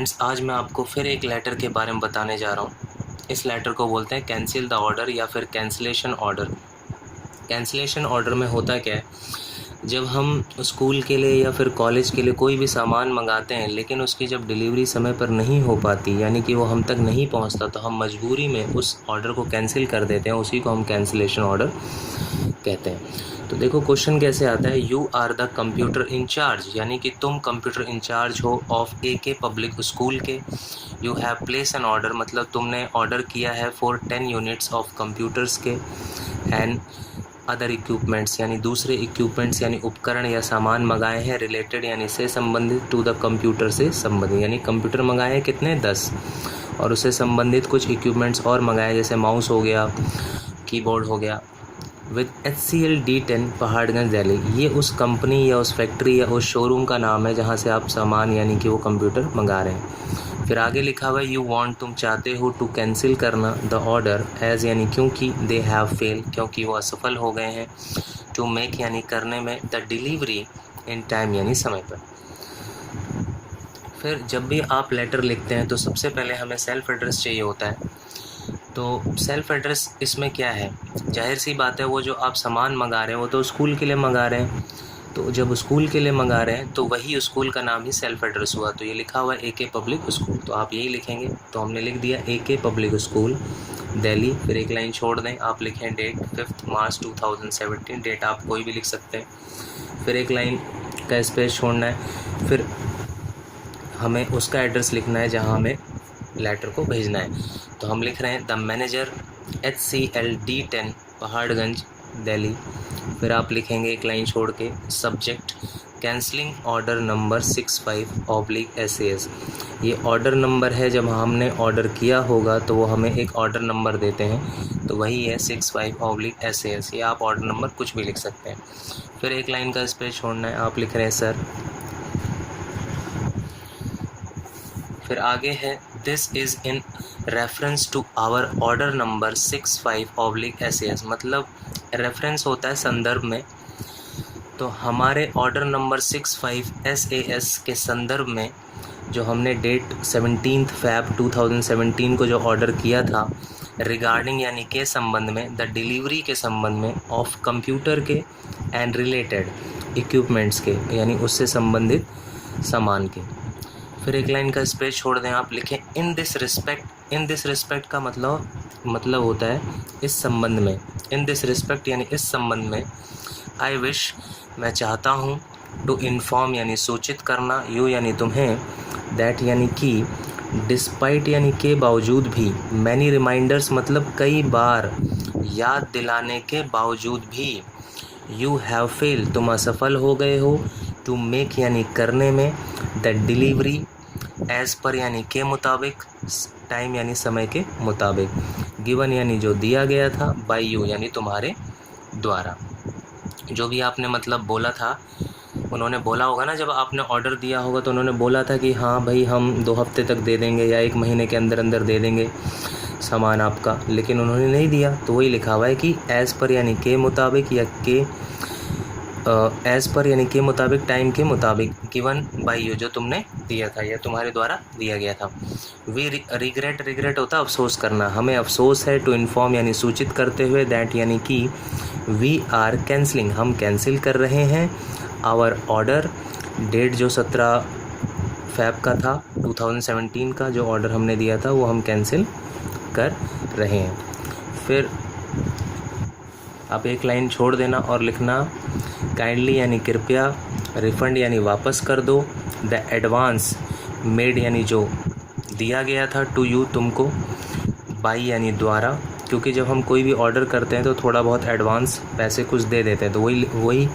Friends, आज मैं आपको फिर एक लेटर के बारे में बताने जा रहा हूँ। इस लेटर को बोलते हैं कैंसिल द ऑर्डर या फिर कैंसिलेशन ऑर्डर। कैंसिलेशन ऑर्डर में होता क्या है, जब हम स्कूल के लिए या फिर कॉलेज के लिए कोई भी सामान मंगाते हैं लेकिन उसकी जब डिलीवरी समय पर नहीं हो पाती, यानी कि वो हम तक नहीं पहुंचता, तो हम मजबूरी में उस ऑर्डर को कैंसिल कर देते हैं। उसी को हम कैंसिलेशन ऑर्डर कहते हैं। तो देखो क्वेश्चन कैसे आता है, you are the computer incharge, यानी कि तुम कंप्यूटर इंचार्ज हो ऑफ ए पब्लिक स्कूल के। You have place an order, मतलब तुमने ऑर्डर किया है फॉर 10 यूनिट्स ऑफ कंप्यूटर्स के एंड अदर इक्विपमेंट्स, यानी दूसरे इक्विपमेंट्स यानी उपकरण या सामान मंगाए हैं रिलेटेड यानी से संबंधित टू द कंप्यूटर से संबंधित, यानी कंप्यूटर मंगाए हैं कितने 10 और उससे संबंधित कुछ इक्विपमेंट्स और मंगाए जैसे माउस हो गया, कीबोर्ड हो गया, with HCL D10 Paharganj Delhi. ये उस कंपनी या उस फैक्ट्री या उस शोरूम का नाम है जहाँ से आप सामान यानी कि वो कंप्यूटर मंगा रहे हैं। फिर आगे लिखा हुआ है यू वांट, तुम चाहते हो, टू कैंसिल करना द ऑर्डर एज, यानी क्योंकि दे हैव फेल, क्योंकि वो असफल हो गए हैं, टू मेक यानी करने में, द डिलीवरी इन टाइम यानी समय पर। फिर जब भी आप लेटर लिखते हैं तो सबसे पहले हमें सेल्फ एड्रेस चाहिए होता है। तो सेल्फ एड्रेस इसमें क्या है, जाहिर सी बात है वो जो आप सामान मंगा रहे हैं वो तो स्कूल के लिए मंगा रहे हैं, तो जब स्कूल के लिए मंगा रहे हैं तो वही स्कूल का नाम ही सेल्फ एड्रेस हुआ। तो ये लिखा हुआ है AK पब्लिक स्कूल, तो आप यही लिखेंगे। तो हमने लिख दिया AK पब्लिक स्कूल दिल्ली। फिर एक लाइन छोड़ दें, आप लिखें डेट 5 मार्च 2017, डेट आप कोई भी लिख सकते हैं। फिर एक लाइन का स्पेस छोड़ना है, फिर हमें उसका एड्रेस लिखना है जहाँ हमें लेटर को भेजना है। तो हम लिख रहे हैं the manager HCL D10 Paharganj Delhi. फिर आप लिखेंगे एक लाइन छोड़ के subject cancelling order number 65/SAS। ये ऑर्डर नंबर है, जब हमने ऑर्डर किया होगा तो वो हमें एक ऑर्डर नंबर देते हैं, तो वही है 65/SAS। ये आप ऑर्डर नंबर कुछ भी लिख सकते हैं। फिर एक लाइन का स्पेस छोड़ना है, आप लिख रहे हैं सर। फिर आगे है this is in reference to our order number 65/SAS, मतलब रेफरेंस होता है संदर्भ में। तो हमारे ऑर्डर नंबर 65/SAS के संदर्भ में जो हमने डेट 17 Feb 2017 को जो ऑर्डर किया था रिगार्डिंग यानी के संबंध में, द डिलीवरी के संबंध में, ऑफ कंप्यूटर के एंड रिलेटेड इक्विपमेंट्स के, यानी उससे संबंधित सामान के। फिर एक लाइन का स्पेस छोड़ दें, आप लिखें in this respect. In this respect का मतलब होता है इस संबंध में। इन दिस रिस्पेक्ट यानी इस संबंध में। आई विश, मैं चाहता हूँ, टू इन्फॉर्म यानी सूचित करना, यू यानी तुम्हें, दैट यानी कि, डिस्पाइट यानी के बावजूद भी, मैनी रिमाइंडर्स मतलब कई बार याद दिलाने के बावजूद भी, यू हैव फेल तुम असफल हो गए हो, टू मेक यानी करने में, द डिलीवरी एज़ पर यानी के मुताबिक, टाइम यानी समय के मुताबिक, गिवन यानी जो दिया गया था, बाय यू यानी तुम्हारे द्वारा। जो भी आपने मतलब बोला था, उन्होंने बोला होगा ना, जब आपने ऑर्डर दिया होगा तो उन्होंने बोला था कि हाँ भाई हम 2 हफ्ते तक दे देंगे या 1 महीने के अंदर अंदर दे देंगे सामान आपका, लेकिन उन्होंने नहीं दिया। तो वही लिखा हुआ है कि एज़ पर यानी के मुताबिक, या के एज़ पर यानी के मुताबिक, टाइम के मुताबिक, गिवन बाय यू जो तुमने दिया था या तुम्हारे द्वारा दिया गया था। वी रिग्रेट, रिग्रेट होता है अफसोस करना, हमें अफसोस है, टू इन्फॉर्म यानी सूचित करते हुए, दैट यानी कि, वी आर कैंसलिंग हम कैंसिल कर रहे हैं, आवर ऑर्डर, डेट जो 17 Feb का था 2017 का जो ऑर्डर हमने दिया था वो हम कैंसिल कर रहे हैं। फिर आप एक लाइन छोड़ देना और लिखना काइंडली यानी कृपया, रिफ़ंड यानी वापस कर दो, द एडवांस मेड यानी जो दिया गया था, टू यू तुमको, बाई यानी द्वारा, क्योंकि जब हम कोई भी ऑर्डर करते हैं तो थोड़ा बहुत एडवांस पैसे कुछ दे देते हैं, तो वही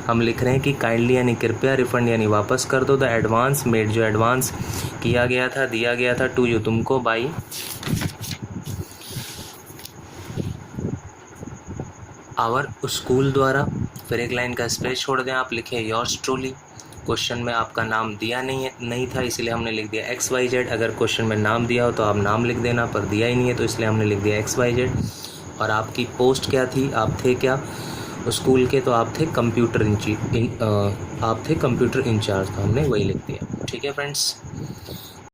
हम लिख रहे हैं कि काइंडली यानी कृपया, रिफ़ंड यानी वापस कर दो, द एडवांस मेड जो एडवांस किया गया था, दिया गया था, टू यू तुमको, बाई आवर स्कूल द्वारा। फिर एक लाइन का स्पेस छोड़ दें, आप लिखें योर्स ट्रूली। क्वेश्चन में आपका नाम दिया नहीं था, इसलिए हमने लिख दिया XYZ। अगर क्वेश्चन में नाम दिया हो तो आप नाम लिख देना, पर दिया ही नहीं है तो इसलिए हमने लिख दिया XYZ। और आपकी पोस्ट क्या थी, आप थे क्या स्कूल के, तो आप थे कंप्यूटर इंचार्ज, तो हमने वही लिख दिया। ठीक है फ्रेंड्स।